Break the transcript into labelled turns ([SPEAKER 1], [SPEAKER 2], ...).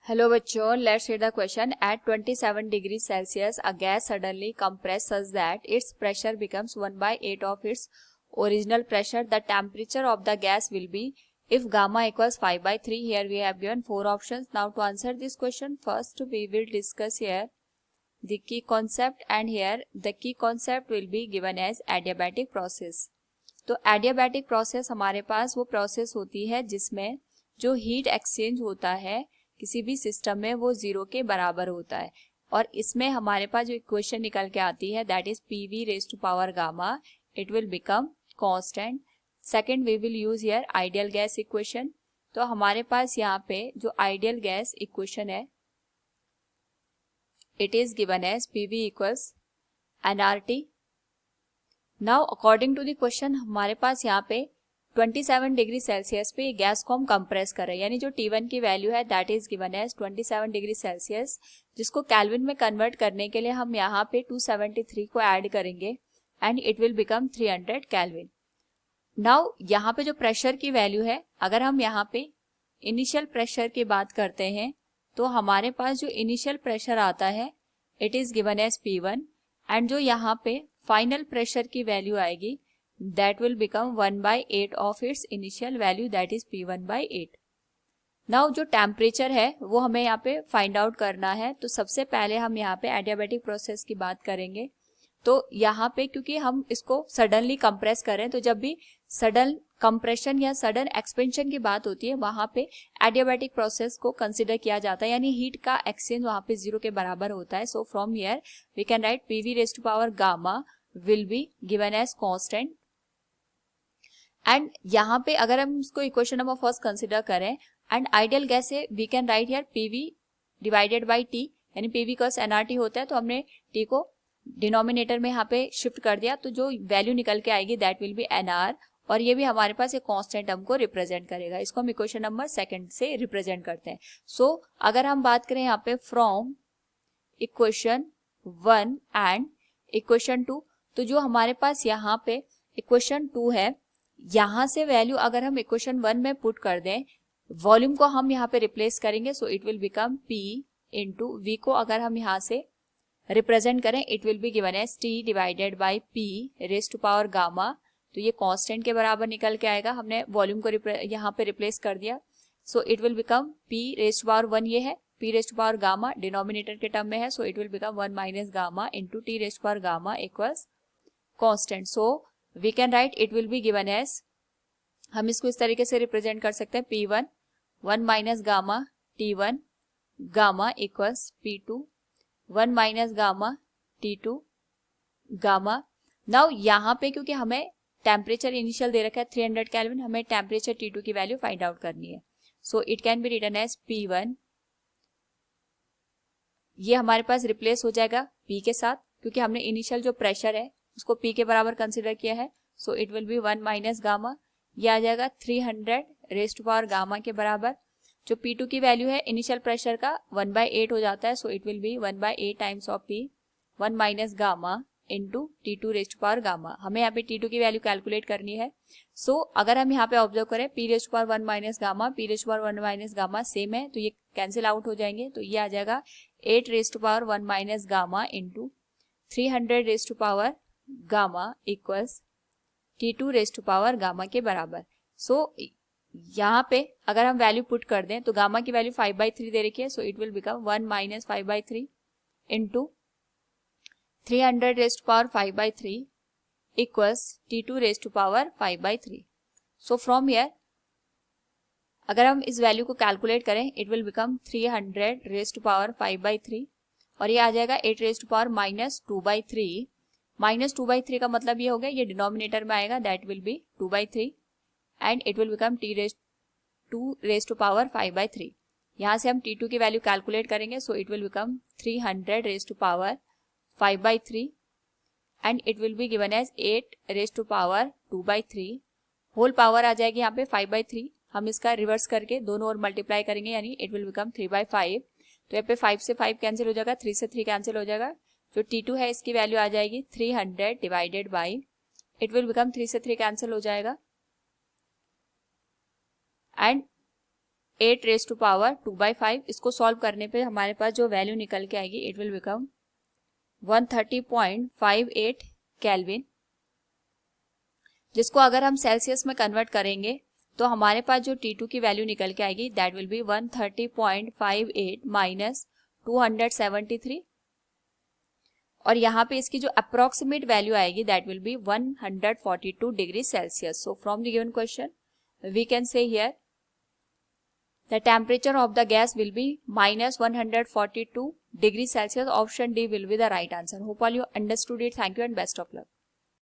[SPEAKER 1] Hello बच्चों, let's read the question. At 27 degree Celsius a gas suddenly compress such that its pressure becomes 1/8 of its original pressure. The temperature of the gas will be if gamma equals 5/3. Here we have given 4 options. Now to answer this question, first we will discuss here the key concept, and here the key concept will be given as adiabatic process. तो adiabatic process हमारे पास वो process होती है जिसमें जो heat exchange होता है किसी भी सिस्टम में वो जीरो के बराबर होता है, और इसमें हमारे पास जो इक्वेशन निकल के आती है that is PV raise to power gamma, it will become constant. Second we will use here ideal gas equation. तो हमारे पास यहाँ पे जो आइडियल गैस इक्वेशन है it is given as PV equals NRT. Now according to the question हमारे पास यहाँ पे 27 डिग्री सेल्सियस पे गैस को हम कंप्रेस कर रहे हैं, यानी जो T1 की वैल्यू है that is given as 27 degree Celsius, जिसको केल्विन में कन्वर्ट करने के लिए हम यहाँ पे 273 को ऐड करेंगे and it will become 300 kelvin. Now यहाँ पे जो प्रेशर की वैल्यू है, अगर हम यहाँ पे इनिशियल प्रेशर की बात करते हैं तो हमारे पास जो इनिशियल प्रेशर आता है it is given as P1, and जो यहाँ पे फाइनल प्रेशर की वैल्यू आएगी that will become 1/8 of its initial value, that is P1/8. Now जो टेम्परेचर है वो हमें यहाँ पे फाइंड आउट करना है. तो सबसे पहले हम यहाँ पे एडियाबैटिक प्रोसेस की बात करेंगे. तो यहाँ पे क्योंकि हम इसको सडनली कंप्रेस करें, तो जब भी सडन कंप्रेशन या सडन एक्सपेंशन की बात होती है वहां पे एडियाबैटिक प्रोसेस को कंसिडर किया जाता है, यानी हीट का एक्सचेंज वहां पे जीरो के बराबर होता है. So from here we can write PV raise to power gamma will be given as constant. And यहाँ पे अगर हम इसको इक्वेशन नंबर फर्स्ट कंसिडर करें एंड आइडियल गैस है we can write here PV divided by T, यानी PV कॉस nRT होता है, तो हमने टी को डिनोमिनेटर में यहाँ पे शिफ्ट कर दिया, तो जो वैल्यू निकल के आएगी दैट विल बी एनआर, और ये भी हमारे पास एक कांस्टेंट टर्म को रिप्रेजेंट करेगा. इसको हम इक्वेशन नंबर सेकंड से रिप्रेजेंट करते हैं. सो अगर हम बात करें यहाँ पे फ्रॉम इक्वेशन 1 एंड इक्वेशन 2, तो जो हमारे पास यहाँ पे इक्वेशन 2 है, यहां से वैल्यू अगर हम इक्वेशन 1 में पुट कर दें, वॉल्यूम को हम यहाँ पे रिप्लेस करेंगे, so it will become P into V को अगर हम यहाँ से रिप्रेजेंट करें it will be given as T divided by P raise to power gamma. तो ये कांस्टेंट के बराबर निकल के आएगा, हमने वॉल्यूम को यहाँ पे रिप्लेस कर दिया. So it will become P raise to power 1, ये है P raise to power gamma denominator के टर्म में है, so it will become 1 minus gamma into T raise to power gamma equals constant. So we can write it will be given as, हम इसको इस तरीके से रिप्रेजेंट कर सकते हैं P1 1 minus gamma T1 gamma equals P2 1 minus gamma T2 gamma. Now यहाँ पे क्योंकि हमें टेम्परेचर इनिशियल दे रखा है 300 केल्विन, हमें टेम्परेचर T2 की वैल्यू फाइंड आउट करनी है. So it can be written as P1, ये हमारे पास रिप्लेस हो जाएगा P के साथ क्योंकि हमने इनिशियल जो प्रेशर है उसको P के बराबर कंसिडर किया है. So it will B 1 minus gamma, ये आ जाएगा 300 रेज टू पावर गामा के बराबर. जो P2 की वैल्यू है इनिशियल प्रेशर का 1/8 हो जाता है, so it will be 1/8 times of P 1 minus gamma into T2 raise to power gamma. हमें यहाँ पे T2 की वैल्यू कैलकुलेट करनी है. सो अगर हम यहाँ पे ऑब्जर्व करें P raise to power 1 minus gamma P raise to power 1 minus gamma same है, तो ये कैंसिल आउट हो जाएंगे. तो ये आ जाएगा 8 raise to power 1 minus gamma into 300 raise to power gamma equals T2 raise to power gamma के बराबर. सो यहाँ पे अगर हम वैल्यू पुट कर दें तो गामा की वैल्यू 5/3 दे रखी है, so it will become 1 minus 5/3 into 300 raise to power 5/3 equals T2 raise to power 5/3. So from here अगर हम इस वैल्यू को कैलकुलेट करें it will become 300 raise to power 5/3, और ये आ जाएगा 8 raise to power minus 2/3. Minus 2/3 का मतलब ये हो गया ये डिनोमिनेटर में आएगा, that will be 2/3 and it will become T2 raise to power 5/3. यहाँ से हम T2 की वैल्यू कैलकुलेट करेंगे, so it will become 300 raise to power 5/3 and it will be given as 8 raise to power 2/3. Whole power आ जाएगी यहाँ पे 5/3, हम इसका रिवर्स करके दोनों ओर मल्टीप्लाई करेंगे, यानी इट विल बिकम 3/5. तो यहाँ पे 5 से 5 कैंसिल हो जाएगा, 3 से 3 कैंसिल हो जाएगा. जो T2 है इसकी वैल्यू आ जाएगी 300 divided by, it will become 3 से 3 कैंसिल हो जाएगा एंड 8 रेज टू पावर 2/5। इसको सॉल्व करने पे हमारे पास जो वैल्यू निकल के आएगी इट विल बिकम 130.58 केल्विन, जिसको अगर हम सेल्सियस में कन्वर्ट करेंगे तो हमारे पास जो T2 की वैल्यू निकल के आएगी दैट विल बी 130.58 माइनस 273, और यहाँ पे इसकी जो अप्रोक्सीमेट वैल्यू आएगी that will be 142 degree Celsius. So from the given question we can say here the temperature of the gas will be minus 142 degree Celsius. Option D will be the right answer. Hope all you understood it. Thank you and best of luck.